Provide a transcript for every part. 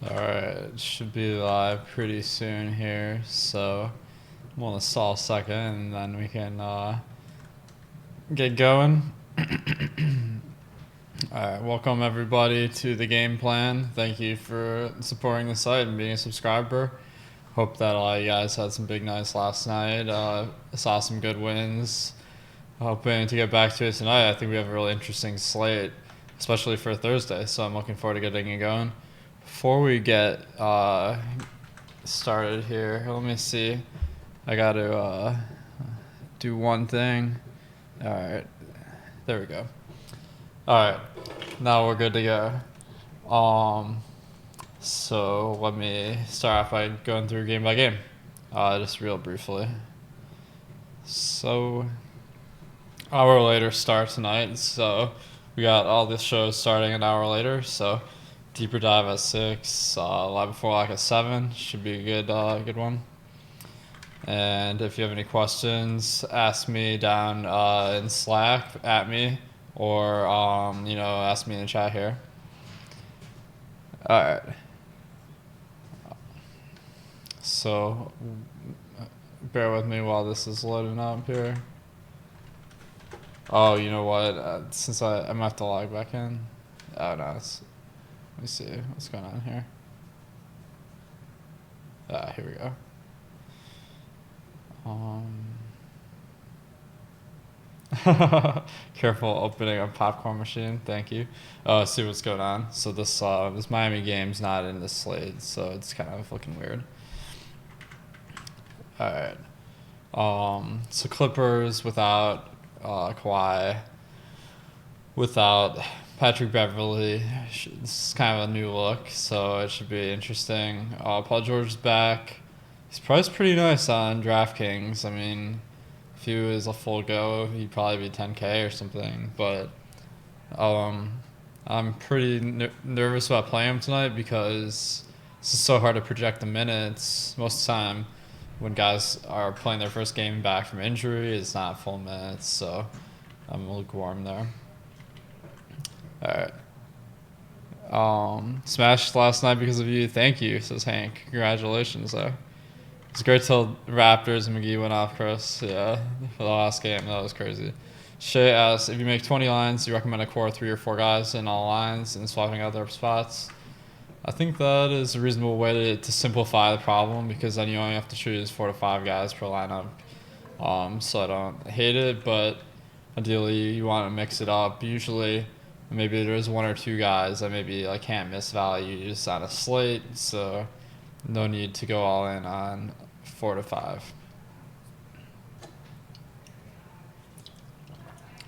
Alright, should be live pretty soon here, so I'm gonna stall a second and then we can get going. Alright, welcome everybody to the game plan. Thank you for supporting the site and being a subscriber. Hope that all you guys had some big nights last night. Saw some good wins. Hoping to get back to it tonight. I think we have a really interesting slate, especially for Thursday, so I'm looking forward to getting it going. Before we get started here, let me see. I got to do one thing. All right, there we go. All right, now we're good to go. So let me start off by going through game by game, just real briefly. So, hour later start tonight. So we got all the shows starting an hour later. So deeper dive at 6, live before like at 7 should be a good one. And if you have any questions, ask me down in Slack at me, or ask me in the chat here. All right. So bear with me while this is loading up here. Oh, you know what? Since I'm gonna have to log back in. Oh no, let me see what's going on here. Here we go. Careful opening a popcorn machine. Thank you. Oh, see what's going on. So this Miami game's not in the slate, so it's kind of looking weird. All right. So Clippers without Kawhi, without Patrick Beverly. This is kind of a new look, so it should be interesting. Paul George's back. He's priced pretty nice on DraftKings. I mean, if he was a full go, he'd probably be 10K or something. But I'm pretty nervous about playing him tonight because it's so hard to project the minutes. Most of the time, when guys are playing their first game back from injury, it's not full minutes. So I'm lukewarm there. All right. Smashed last night because of you. Thank you, says Hank. Congratulations, though. It's great till Raptors and McGee went off, Chris. Yeah, for the last game. That was crazy. Shay asks, if you make 20 lines, do you recommend a core 3 or 4 guys in all lines and swapping out their spots? I think that is a reasonable way to simplify the problem, because then you only have to choose 4 to 5 guys per lineup. So I don't hate it, but ideally you want to mix it up. Usually maybe there's 1 or 2 guys that maybe like can't miss values on a slate, so no need to go all in on 4 to 5.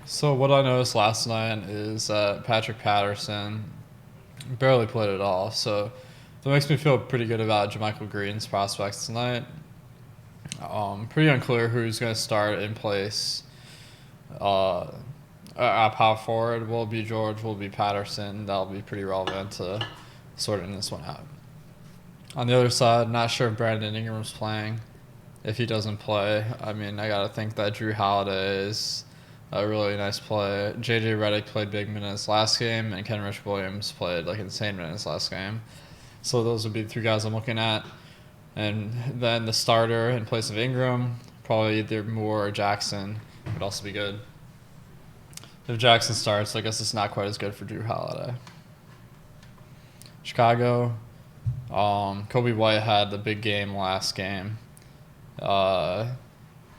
So what I noticed last night is that Patrick Patterson barely played at all, so that makes me feel pretty good about JaMychal Green's prospects tonight. Pretty unclear who's going to start in place. At power forward, will it be George, will it be Patterson? That'll be pretty relevant to sorting this one out. On the other side, not sure if Brandon Ingram's playing. If he doesn't play, I mean, I got to think that Drew Holiday is a really nice play. J.J. Redick played big minutes last game, and Kenrich Williams played like insane minutes last game. So those would be the 3 guys I'm looking at. And then the starter in place of Ingram, probably either Moore or Jackson would also be good. If Jackson starts, I guess it's not quite as good for Drew Holiday. Chicago, Kobe White had the big game last game.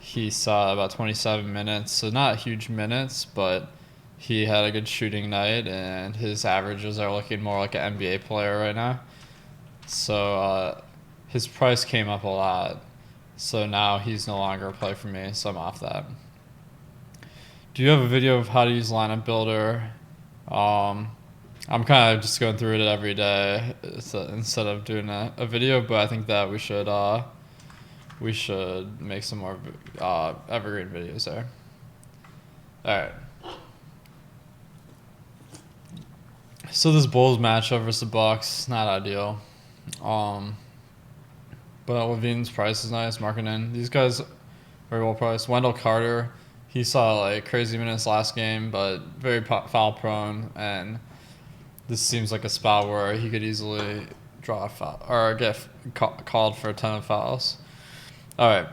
He saw about 27 minutes, so not huge minutes, but he had a good shooting night, and his averages are looking more like an NBA player right now. So his price came up a lot, so now he's no longer a play for me, so I'm off that. Do you have a video of how to use Lineup Builder? I'm kind of just going through it every day instead of doing a video, but I think that we should make some more evergreen videos there. All right. So this Bulls matchup versus the Bucks, not ideal. But Levine's price is nice. Markkanen. These guys very well priced. Wendell Carter, he saw like crazy minutes last game, but very foul prone, and this seems like a spot where he could easily draw a foul or get called for a ton of fouls. All right.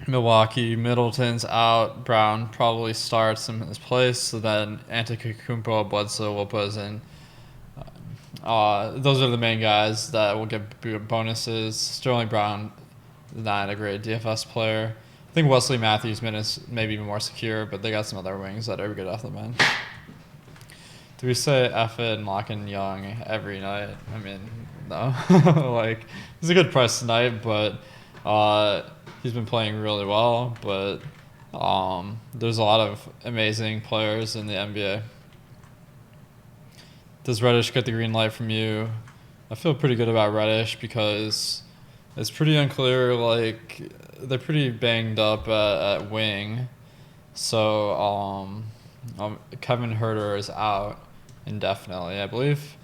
Milwaukee, Middleton's out. Brown probably starts in his place. So then Antetokounmpo, Bledsoe will put us in. Those are the main guys that will get bonuses. Sterling Brown, not a great DFS player. I think Wesley Matthews' minutes may be more secure, but they got some other wings that are good off the bench. Do we say F it and lock in Young every night? I mean, no. Like, it's a good price tonight, but he's been playing really well. But there's a lot of amazing players in the NBA. Does Reddish get the green light from you? I feel pretty good about Reddish because it's pretty unclear. Like, they're pretty banged up at wing. So Kevin Huerter is out indefinitely, I believe.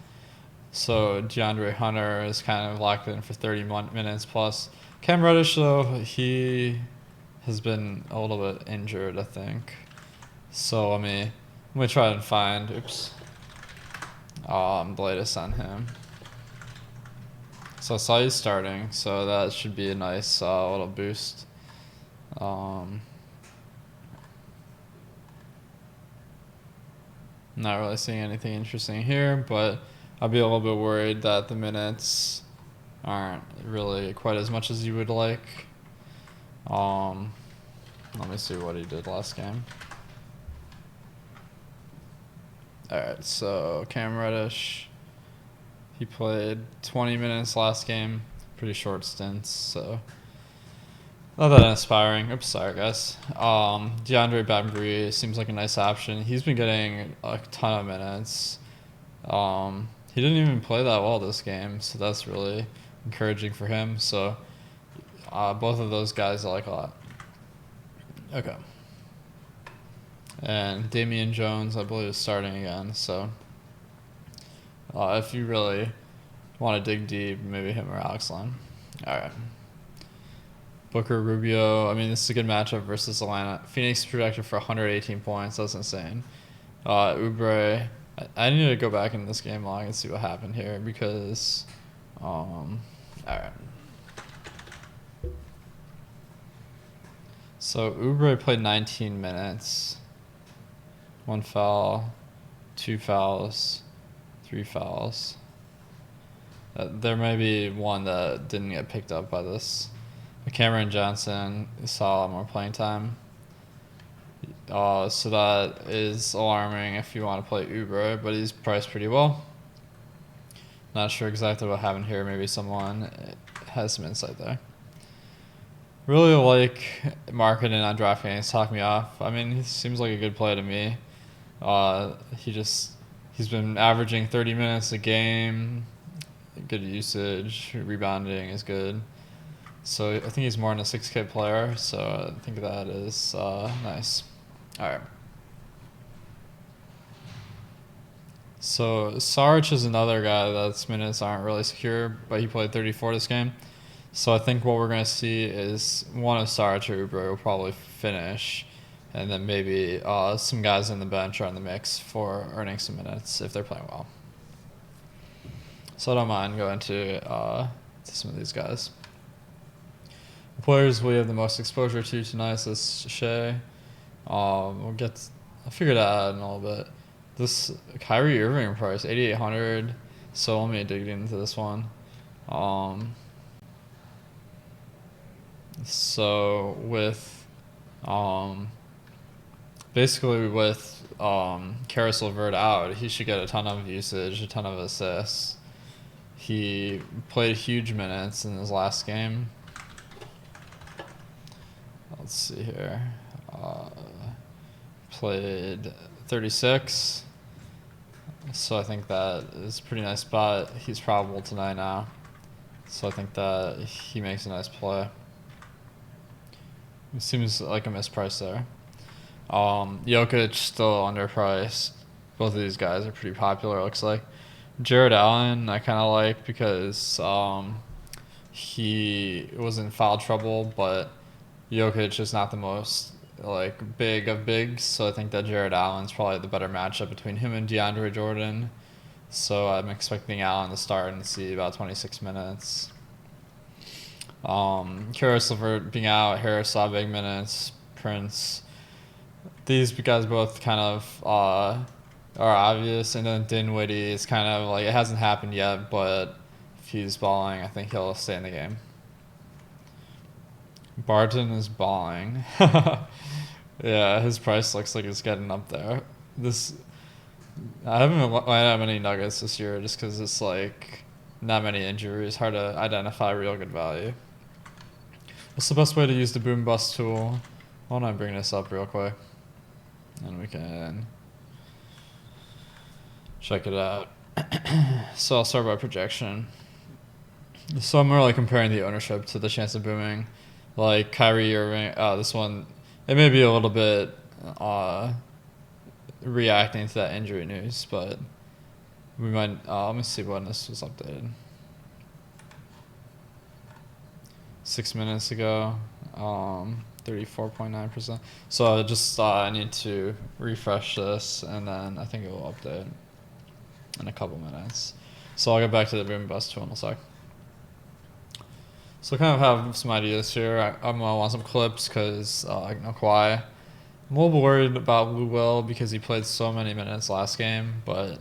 So DeAndre Hunter is kind of locked in for 30 minutes plus. Cam Reddish, though, he has been a little bit injured, I think. So let me try and find. Oops. The latest on him. So I saw he's starting, so that should be a nice little boost. Not really seeing anything interesting here, but I'll be a little bit worried that the minutes aren't really quite as much as you would like. Let me see what he did last game. Alright, so Cam Reddish, he played 20 minutes last game, pretty short stints, so not that inspiring. Oops, sorry guys. DeAndre Bembry seems like a nice option. He's been getting a ton of minutes. He didn't even play that well this game, so that's really encouraging for him. So both of those guys I like a lot. Okay. And Damian Jones, I believe, is starting again. So if you really want to dig deep, maybe him or Alex Len. All right. Booker, Rubio. I mean, this is a good matchup versus Atlanta. Phoenix projected for 118 points. That's insane. Oubre. I need to go back in this game log and see what happened here because, all right. So Oubre played 19 minutes. 1 foul, 2 fouls, 3 fouls. There may be one that didn't get picked up by this. Cameron Johnson saw a lot more playing time. So that is alarming if you want to play Oubre, but he's priced pretty well. Not sure exactly what happened here. Maybe someone has some insight there. Really like marketing on DraftKings. Talk me off. I mean, he seems like a good play to me. He's been averaging 30 minutes a game. Good usage. Rebounding is good. So I think he's more than a 6K player. So I think that is nice. All right. So Saric is another guy that's minutes aren't really secure, but he played 34 this game. So I think what we're going to see is one of Saric or Oubre will probably finish, and then maybe some guys on the bench are on the mix for earning some minutes if they're playing well. So I don't mind going to some of these guys. The players we have the most exposure to tonight is Shea. I'll figure that out in a little bit. This Kyrie Irving price, 8,800. So let me dig into this one. So with basically with Karis LeVert out, he should get a ton of usage, a ton of assists. He played huge minutes in his last game. Let's see here. Played 36. So I think that is a pretty nice spot. He's probable tonight now. So I think that he makes a nice play. It seems like a misprice there. Jokic still underpriced. Both of these guys are pretty popular, it looks like. Jared Allen I kind of like because he was in foul trouble, but Jokic is not the most big of bigs, so I think that Jared Allen's probably the better matchup between him and DeAndre Jordan. So I'm expecting Allen to start and see about 26 minutes. Karis LeVert being out, Harris saw big minutes, Prince. These guys both kind of are obvious, and then Dinwiddie is kind of like, it hasn't happened yet, but if he's balling, I think he'll stay in the game. Barton is balling. Yeah, his price looks like it's getting up there. I haven't been lined that many Nuggets this year just because it's like not many injuries, hard to identify real good value. What's the best way to use the boom bust tool? Why don't I bring this up real quick and we can check it out. So I'll start by projection. So I'm really comparing the ownership to the chance of booming. Like Kyrie Irving, this one, it may be a little bit reacting to that injury news, but we might, let me see when this was updated. 6 minutes ago, 34.9%. So I need to refresh this, and then I think it will update in a couple minutes. So I'll get back to the boom bust tool in a sec. So I kind of have some ideas here. I'm gonna want some clips because Kawhi. I'm a little worried about Lou Will because he played so many minutes last game, but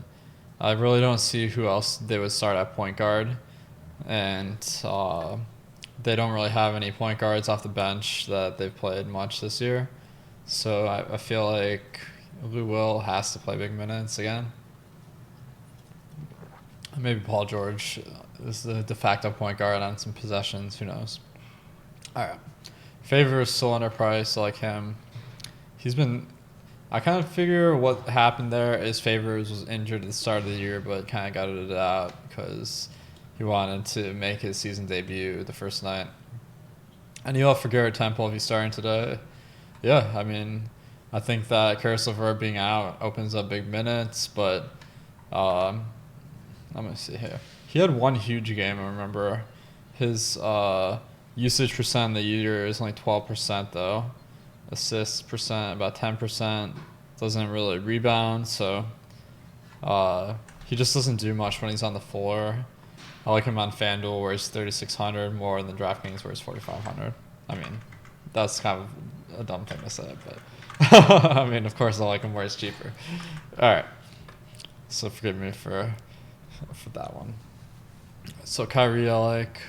I really don't see who else they would start at point guard, and they don't really have any point guards off the bench that they've played much this year. So I feel like Lou Will has to play big minutes again. Maybe Paul George is the de facto point guard on some possessions. Who knows? All right. Favor is still underpriced. I like him. I kind of figure what happened there is Favors was injured at the start of the year, but kind of got it out because he wanted to make his season debut the first night. And you'll have for Garrett Temple if he's starting today. Yeah, I mean, I think that Karis LeVert being out opens up big minutes, but I'm going to see here. He had one huge game, I remember. His usage percent in the year is only 12%, though. Assists percent, about 10%. Doesn't really rebound, so he just doesn't do much when he's on the floor. I like him on FanDuel where he's 3,600 more than DraftKings where he's 4,500. I mean, that's kind of a dumb thing to say, but I mean, of course I like him where he's cheaper. All right, so forgive me for that one. So Kyrie, I like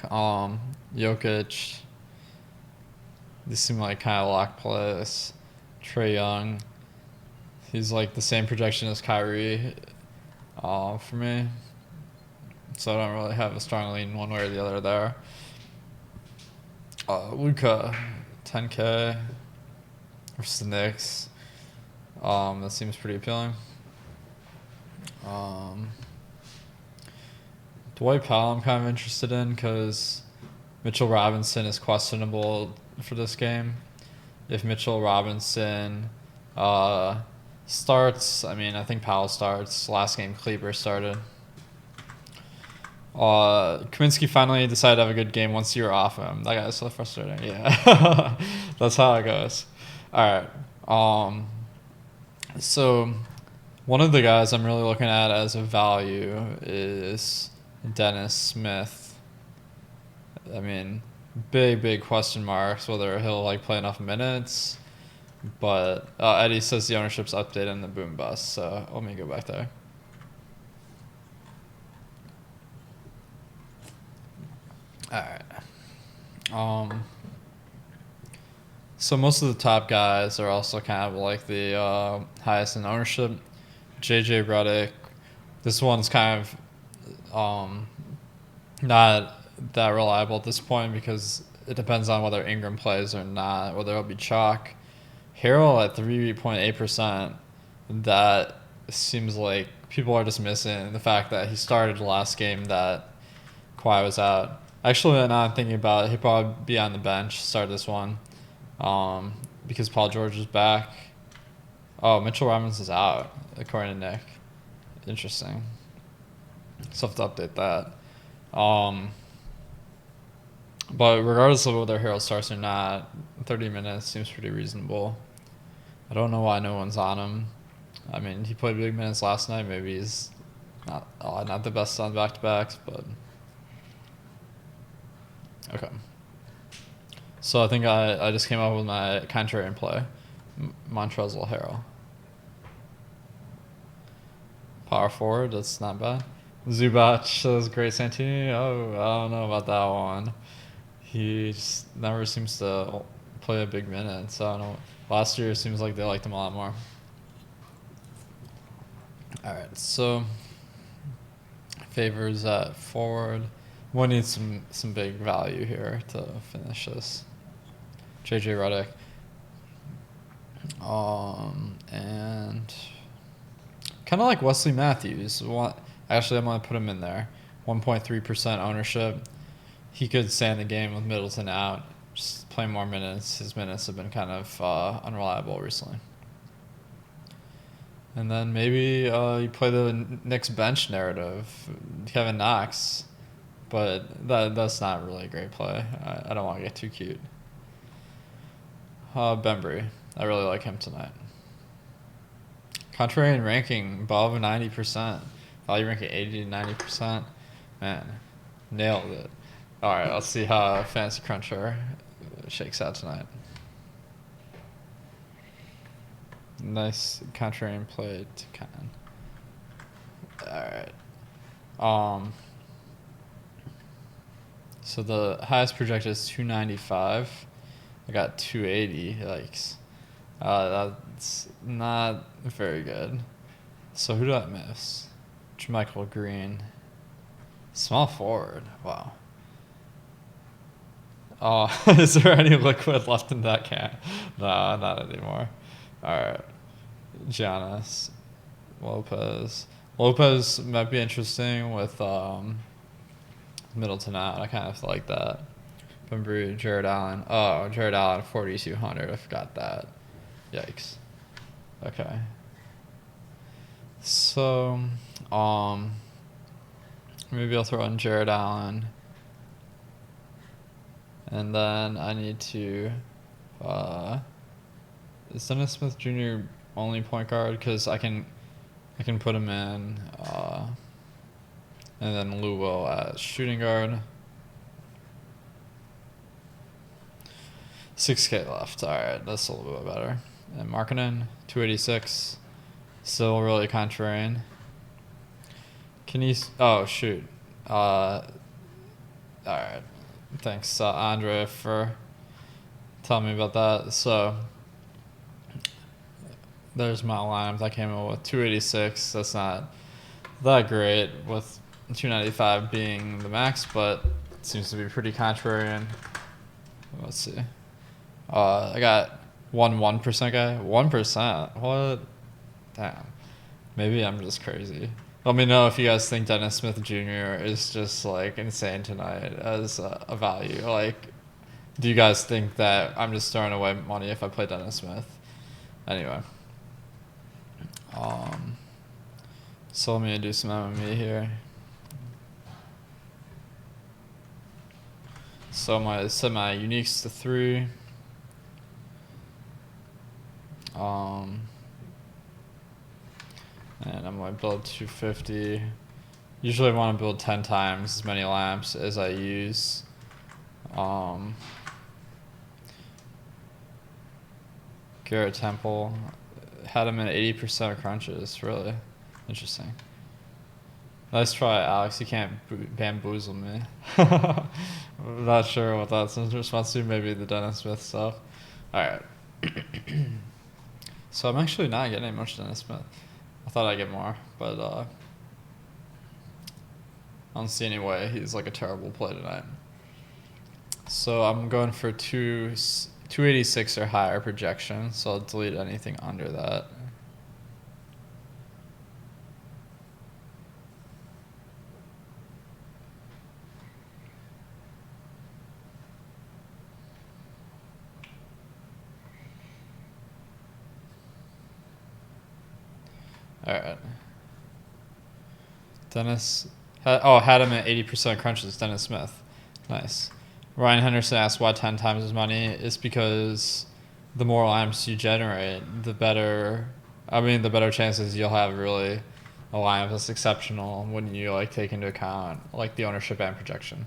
Jokic. These seem like kind of lock plays. Trae Young, he's like the same projection as Kyrie for me. So I don't really have a strong lean one way or the other there. Luka, 10K versus the Knicks. That seems pretty appealing. Dwight Powell I'm kind of interested in because Mitchell Robinson is questionable for this game. If Mitchell Robinson starts, I mean, I think Powell starts. Last game, Kleber started. Kaminsky finally decided to have a good game once you were off him. That guy's so frustrating. Yeah. That's how it goes. All right. So one of the guys I'm really looking at as a value is Dennis Smith. I mean, big question marks whether he'll like play enough minutes. But Eddie says the ownership's updated in the boom bust, so let me go back there. All right. So most of the top guys are also kind of like the highest in ownership. JJ Redick. This one's kind of not that reliable at this point because it depends on whether Ingram plays or not, whether it'll be chalk. Harrell at 3.8%. That seems like people are just missing the fact that he started the last game that Kawhi was out. Actually, now I'm thinking about it, he'll probably be on the bench, start this one, because Paul George is back. Oh, Mitchell Robinson's out, according to Nick. Interesting. So I have to update that. But regardless of whether Harrell starts or not, 30 minutes seems pretty reasonable. I don't know why no one's on him. I mean, he played big minutes last night. Maybe he's Not the best on back-to-backs, but okay. So I think I just came up with my contrarian play. Montrezl Harrell. Power forward, that's not bad. Zubac says Great Santini. Oh, I don't know about that one. He just never seems to play a big minute, so I don't know. Last year it seems like they liked him a lot more. Alright, so Favors at forward. One needs some big value here to finish this. JJ Redick. And kind of like Wesley Matthews. Actually, I'm going to put him in there. 1.3% ownership. He could stay in the game with Middleton out, just play more minutes. His minutes have been kind of unreliable recently. And then maybe you play the Knicks bench narrative, Kevin Knox. But that's not really a great play. I don't want to get too cute. Bembry. I really like him tonight. Contrarian ranking above 90%. Value ranking 80 to 90%. Man, nailed it. All right, let's see how Fantasy Cruncher shakes out tonight. Nice contrarian play to Ken. All right. So the highest projected is 295. I got 280. Yikes. That's not very good. So who did I miss? Jermichael Green. Small forward. Wow. Is there any liquid left in that can? No, not anymore. All right. Giannis. Lopez. Lopez might be interesting with Middleton out. I kind of like that. Bembry, Jared Allen. Oh, Jared Allen, 4,200. I forgot that. Yikes. Okay. So, maybe I'll throw in Jared Allen. And then I need to, is Dennis Smith Jr. only point guard? Because I can put him in, and then Lou Will at shooting guard. 6K left. All right, that's a little bit better. And Markkanen, 286. Still really contrarian. Can you? Oh shoot. All right. Thanks, Andre, for telling me about that. So there's my lineup that came in with 286. That's not that great with 295 being the max, but it seems to be pretty contrarian. Let's see. I got 1% guy. 1%. What? Damn. Maybe I'm just crazy. Let me know if you guys think Dennis Smith Jr. is just like insane tonight as a value. Like, do you guys think that I'm just throwing away money if I play Dennis Smith? Anyway. So let me do some MME here. So I set my uniques to 3. And I'm going to build 250. Usually I want to build 10 times as many lamps as I use. Garrett Temple. Had him in 80% crunches. Really interesting. Nice try, Alex. You can't bamboozle me. I'm not sure what that's in response to. Maybe the Dennis Smith stuff. Alright. So I'm actually not getting much Dennis Smith. I thought I'd get more, but I don't see any way he's like a terrible play tonight. So I'm going for 286 or higher projection, so I'll delete anything under that. All right. Had him at 80% crunches, Dennis Smith. Nice. Ryan Henderson asked why 10 times his money. It's because the more lamps you generate, the better chances you'll have really a lineup that's exceptional when you like take into account like the ownership and projection.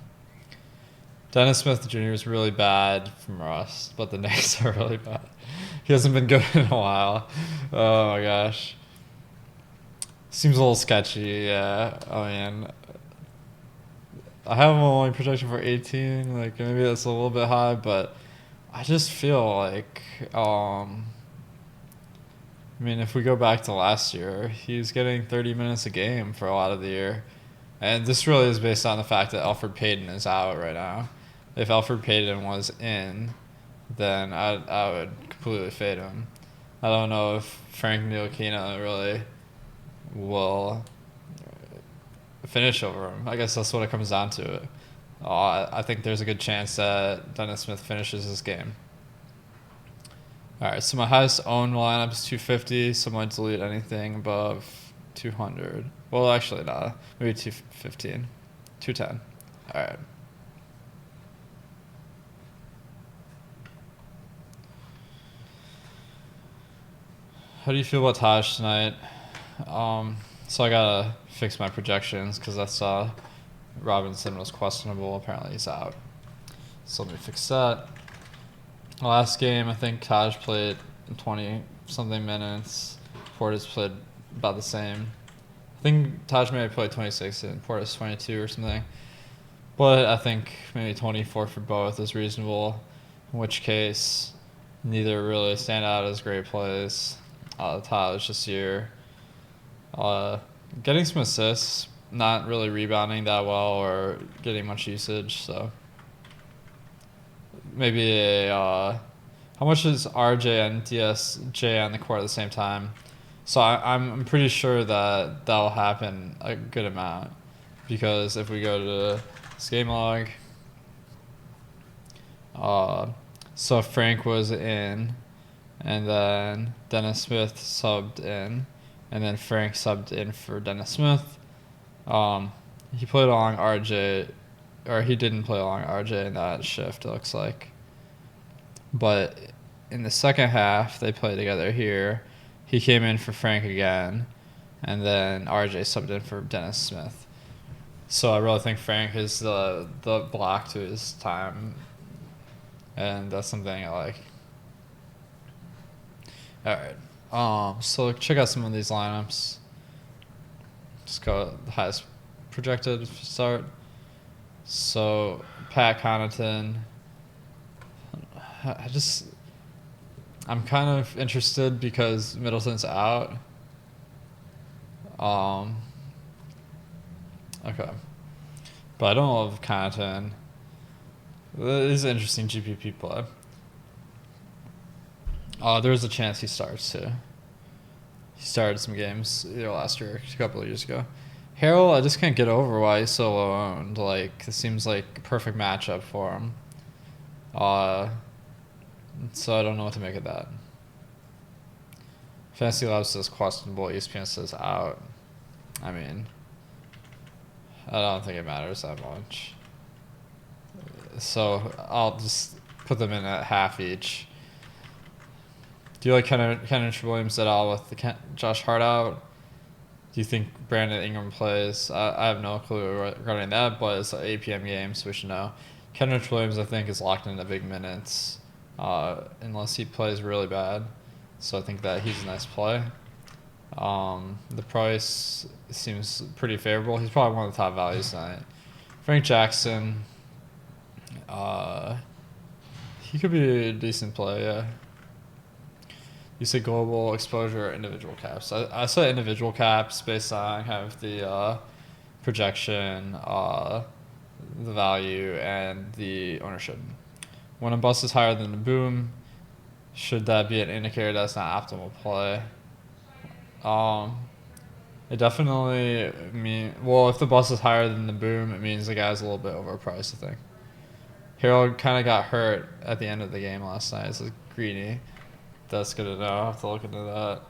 Dennis Smith Jr. is really bad from Rust, but the Knicks are really bad. He hasn't been good in a while. Oh my gosh. Seems a little sketchy, yeah. I mean, I have him only projection for 18. Like maybe that's a little bit high, but I just feel like, I mean, if we go back to last year, he's getting 30 minutes a game for a lot of the year, and this really is based on the fact that Alfred Payton is out right now. If Alfred Payton was in, then I would completely fade him. I don't know if Frank Ntilikina really will finish over him. I guess that's what it comes down to. I think there's a good chance that Dennis Smith finishes this game. All right, so my highest owned lineup is 250, so I might delete anything above 200. Well, actually, not. Maybe 215. 210. All right. How do you feel about Taj tonight? So I gotta fix my projections because I saw Robinson was questionable. Apparently he's out. So let me fix that. Last game, I think Taj played 20 something minutes. Portis played about the same. I think Taj may have played 26 and Portis 22 or something. But I think maybe 24 for both is reasonable. In which case, neither really stand out as great plays. Taj this year. Getting some assists, not really rebounding that well or getting much usage, so maybe how much is RJ and DSJ on the court at the same time? So I'm pretty sure that will happen a good amount, because if we go to this game log, so Frank was in, and then Dennis Smith subbed in, and then Frank subbed in for Dennis Smith. He played along RJ, or he didn't play along RJ in that shift, it looks like. But in the second half, they played together here. He came in for Frank again, and then RJ subbed in for Dennis Smith. So I really think Frank is the block to his time, and that's something I like. All right. So check out some of these lineups. Just go the highest projected start. So Pat Connaughton. I'm kind of interested because Middleton's out. Okay. But I don't love Connaughton. It is an interesting GPP play. There's a chance he starts too. He started some games either last year or a couple of years ago. Harrell, I just can't get over why he's so low owned. Like, it seems like a perfect matchup for him. So I don't know what to make of that. Fantasy Labs says questionable. ESPN says out. I mean, I don't think it matters that much. So I'll just put them in at half each. Do you like Kenneth Williams at all with the Josh Hart out? Do you think Brandon Ingram plays? I have no clue regarding that, but it's an 8 p.m. game, so we should know. Kenneth Williams, I think, is locked into big minutes, unless he plays really bad. So I think that he's a nice play. The price seems pretty favorable. He's probably one of the top values tonight. Frank Jackson, he could be a decent play, yeah. You say global exposure or individual caps? I say individual caps based on kind of the projection, the value, and the ownership. When a bust is higher than the boom, should that be an indicator that's not optimal play? It definitely if the bust is higher than the boom, it means the guy's a little bit overpriced, I think. Harold kind of got hurt at the end of the game last night. It's greedy. That's good to know. I'll have to look into that.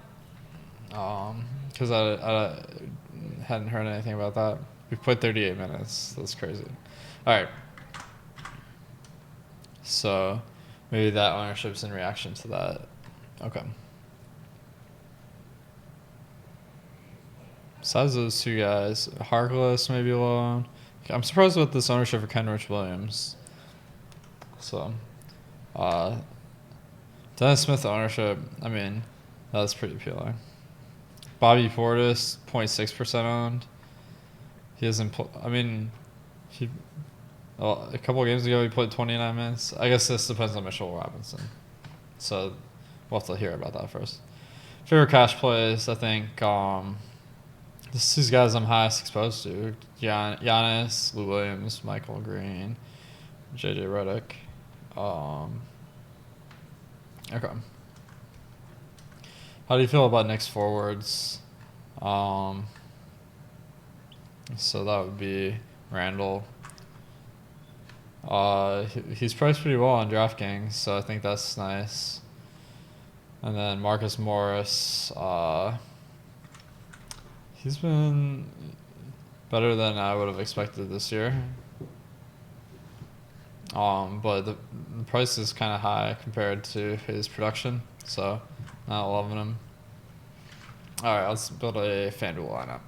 Because I hadn't heard anything about that. We've played 38 minutes. That's crazy. All right. So maybe that ownership's in reaction to that. Okay. Besides those two guys, Harkless maybe alone. I'm surprised with this ownership for Kenrich Williams. So, uh, Dennis Smith ownership, I mean, that's pretty appealing. Bobby Portis, 0.6% owned. He hasn't, he, a couple of games ago he played 29 minutes. I guess this depends on Mitchell Robinson. So, we'll have to hear about that first. Favorite cash plays, I think, these guys I'm highest exposed to. Giannis, Lou Williams, Michael Green, JJ Redick. Okay. How do you feel about Knicks forwards? So that would be Randall. He's priced pretty well on DraftKings, so I think that's nice. And then Marcus Morris. He's been better than I would have expected this year. But the price is kind of high compared to his production, so not loving him. All right, let's build a FanDuel lineup.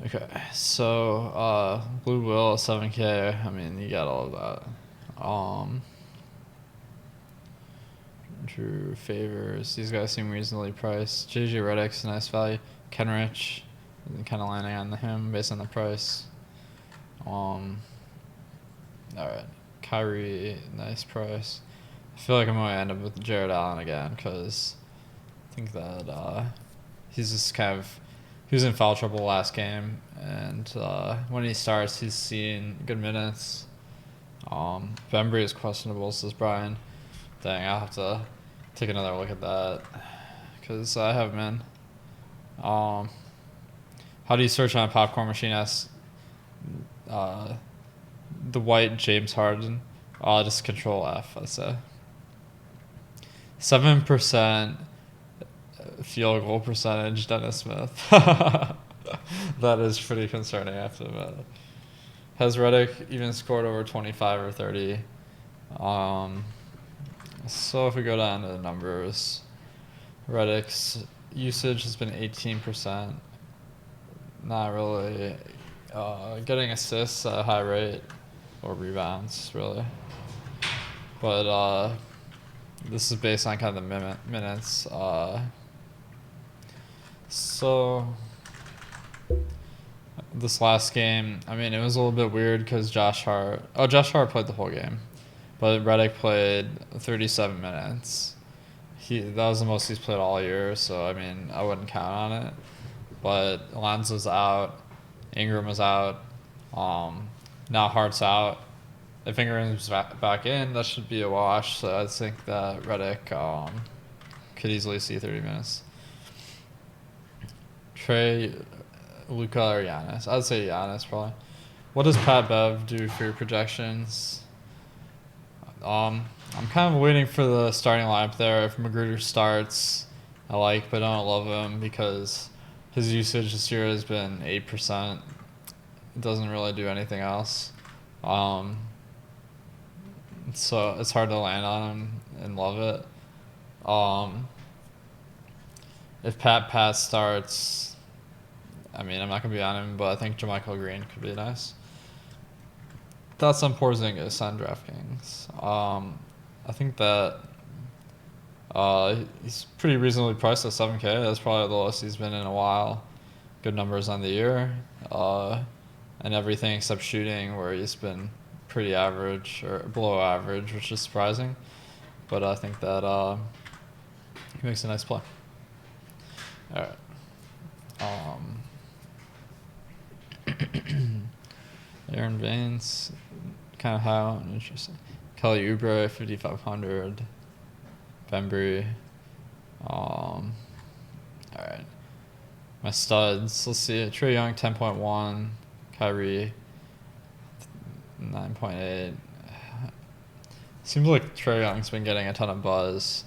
Okay, so Blue Will 7K. I mean, you got all of that. Drew Favors. These guys seem reasonably priced. JJ Redick's a nice value. Kenrich, kind of landing on him based on the price. All right, Kyrie, nice price. I feel like I'm going to end up with Jared Allen again because I think that he's just he was in foul trouble last game, and when he starts, he's seeing good minutes. Bembry is questionable, says Brian. Dang, I'll have to take another look at that because I have him in. How do you search on a popcorn machine? As the white James Harden. I'll just Control F. Let's say 7% field goal percentage. Dennis Smith. That is pretty concerning. I have to admit. Has Redick even scored over 25 or 30? So if we go down to the numbers, Redick's usage has been 18%. Not really getting assists at a high rate or rebounds, really. But this is based on kind of the minutes. So this last game, I mean, it was a little bit weird because Josh Hart played the whole game. But Redick played 37 minutes. That was the most he's played all year, so I mean, I wouldn't count on it. But Alonzo's out, Ingram was out, now Hart's out. If Ingram's back in, that should be a wash. So I think that Redick could easily see 30 minutes. Trey, Luka, or Giannis? I'd say Giannis probably. What does Pat Bev do for your projections? I'm kind of waiting for the starting lineup there. If Magruder starts, I like, but I don't love him because his usage this year has been 8%. It doesn't really do anything else. So it's hard to land on him and love it. If Pat starts, I mean, I'm not going to be on him, but I think JaMychal Green could be nice. Thoughts on Porzingis on DraftKings. I think that he's pretty reasonably priced at 7K. That's probably the lowest he's been in a while. Good numbers on the year. And everything except shooting, where he's been pretty average or below average, which is surprising. But I think that he makes a nice play. All right. Aaron Baines, kind of high on, interesting. Kelly Oubre, 5,500. Bembry. All right. My studs, let's see. Trae Young, 10.1. Kyrie, 9.8. Seems like Trae Young's been getting a ton of buzz.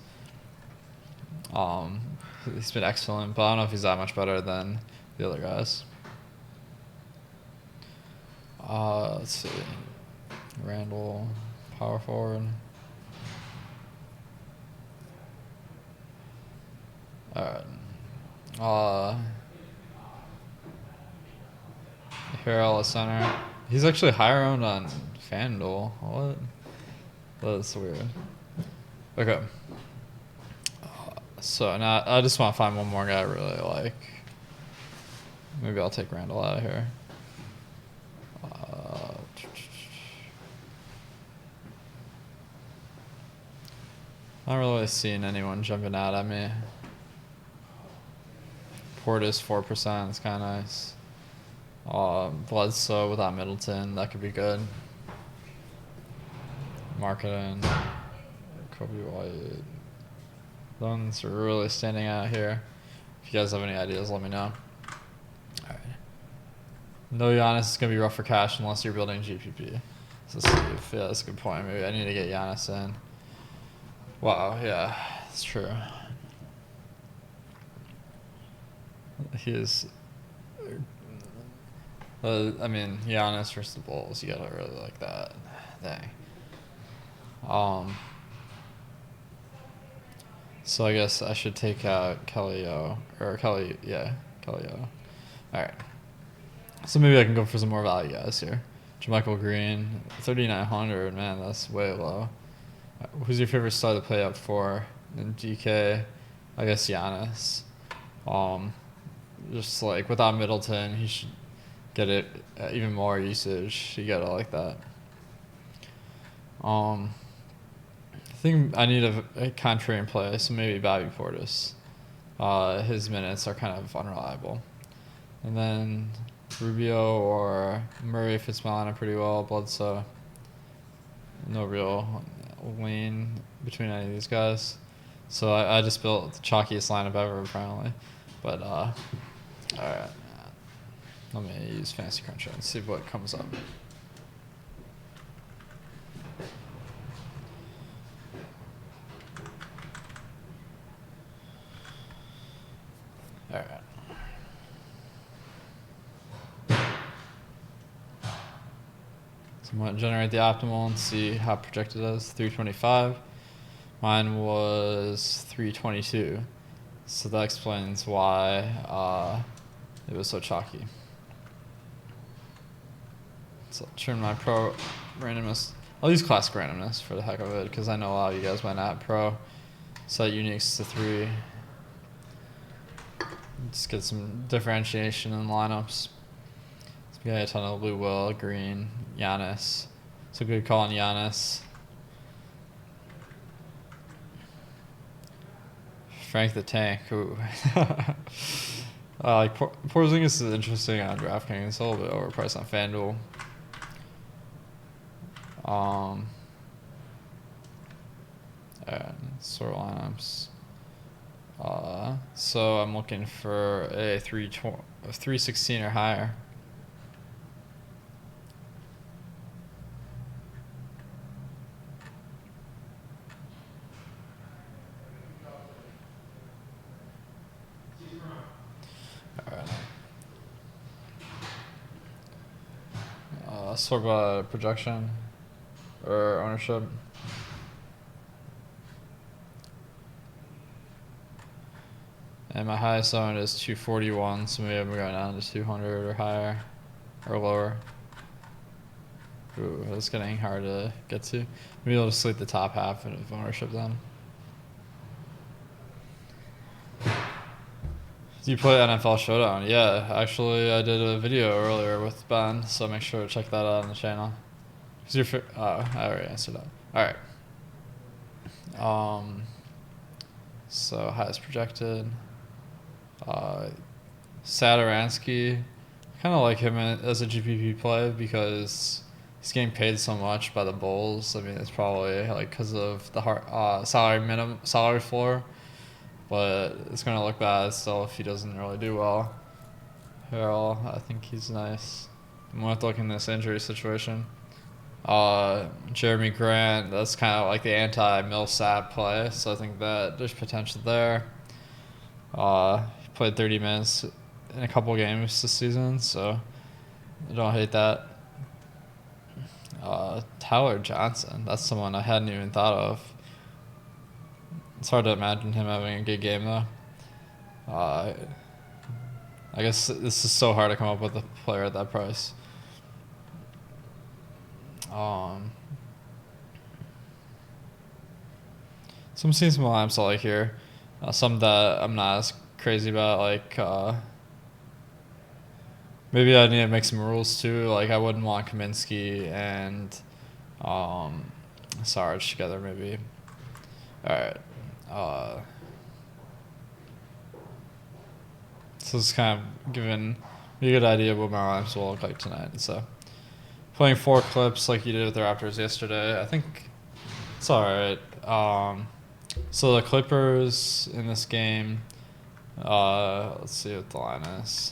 He's been excellent, but I don't know if he's that much better than the other guys. Let's see. Randall, power forward. Alright. Uh, Harrell center. He's actually higher owned on FanDuel. What? That's weird. Okay. So now I just want to find one more guy I really like. Maybe I'll take Randall out of here. Not really seeing anyone jumping out at me. Portis 4%. It's kind of nice. Bledsoe without Middleton. That could be good. Marketing. Kobe White. Those are really standing out here. If you guys have any ideas, let me know. Alright. No Giannis is going to be rough for cash unless you're building GPP. So Steve, yeah, that's a good point. Maybe I need to get Giannis in. Wow, yeah, that's true. He is... I mean, Giannis versus the Bulls, you gotta really like that. Dang. So I guess I should take out Kelly O. Alright. So maybe I can go for some more value guys here. JaMychal Green, 3,900, man, that's way low. Who's your favorite star to play up for? In DK, I guess Giannis. Just like without Middleton, he should get it even more usage. You gotta like that. I think I need a contrarian play, so maybe Bobby Portis. His minutes are kind of unreliable. And then Rubio or Murray fits my lineup pretty well. Bledsoe, no real lean between any of these guys. So I just built the chalkiest lineup ever, apparently. But, alright. Let me use Fantasy Crunch and see what comes up. Alright. So I'm going to generate the optimal and see how projected it is. 325. Mine was 322. So that explains why it was so chalky. So I'll turn my pro randomness. I'll use classic randomness for the heck of it because I know a lot of you guys went at pro. Set uniques to 3. Just get some differentiation in lineups. So we got a ton of Blue Will, Green, Giannis. So good call on Giannis. Frank the Tank. Ooh. Like Porzingis is interesting on DraftKings. It's a little bit overpriced on FanDuel. And sort of lineups. So I'm looking for a 316 or higher. Sort of a projection or ownership. And my highest owned is 241, so maybe I'm going down to 200 or higher or lower. Ooh, that's getting hard to get to. Maybe I'll just select the top half of ownership then. Do you play NFL Showdown? Yeah, actually I did a video earlier with Ben, so make sure to check that out on the channel. Who's your I already answered that. Alright. So highest projected. Sadaransky. I kind of like him as a GPP play because he's getting paid so much by the Bulls. I mean, it's probably like because of the salary floor. But it's going to look bad still if he doesn't really do well. Harrell, I think he's nice. I'm going to have to look in this injury situation. Jeremy Grant, that's kind of like the anti-Millsap play, so I think that there's potential there. He played 30 minutes in a couple games this season, so I don't hate that. Tyler Johnson, that's someone I hadn't even thought of. It's hard to imagine him having a good game, though. I guess this is so hard to come up with a player at that price. So I'm seeing some lineups I like here. Some that I'm not as crazy about, like maybe I need to make some rules too. Like I wouldn't want Kaminsky and Sarge together maybe. All right. So it's kind of giving me a good idea of what my lineups will look like tonight. So playing 4 clips like you did with the Raptors yesterday, I think it's all right. So the Clippers in this game, let's see what the line is.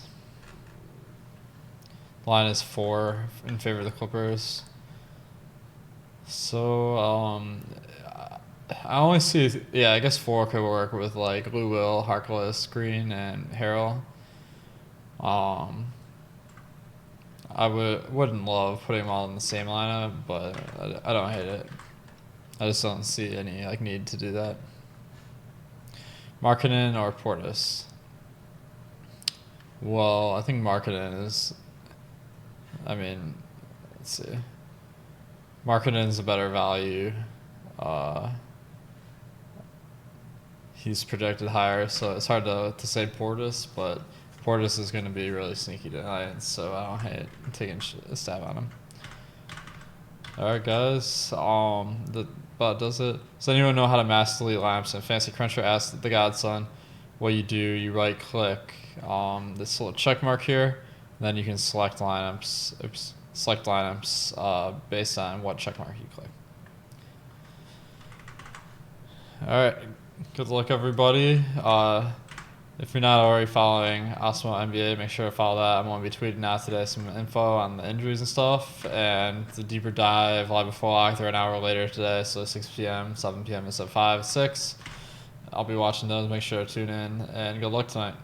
The line is 4 in favor of the Clippers. So I only see, I guess 4 could work with like Lou Will, Harkless, Green, and Harrell. I wouldn't love putting them all in the same lineup, but I don't hate it. I just don't see any like need to do that. Markkanen or Portis? Well, I think Markkanen is. I mean, let's see. Markkanen is a better value. He's projected higher, so it's hard to say Portis, but Portis is going to be really sneaky tonight, so I don't hate taking a stab on him. All right, guys. That about does it. Does anyone know how to master elite lamps? And Fancy Cruncher asked the Godson, what you do, you right click this little check mark here, and then you can select lineups. Select lineups based on what check mark you click. All right. Good luck, everybody. If you're not already following Awesemo NBA, make sure to follow that. I'm going to be tweeting out today some info on the injuries and stuff, and the deeper dive live before lock. They're an hour later today, so 6 p.m., 7 p.m. instead of 5, 6. I'll be watching those. Make sure to tune in, and good luck tonight.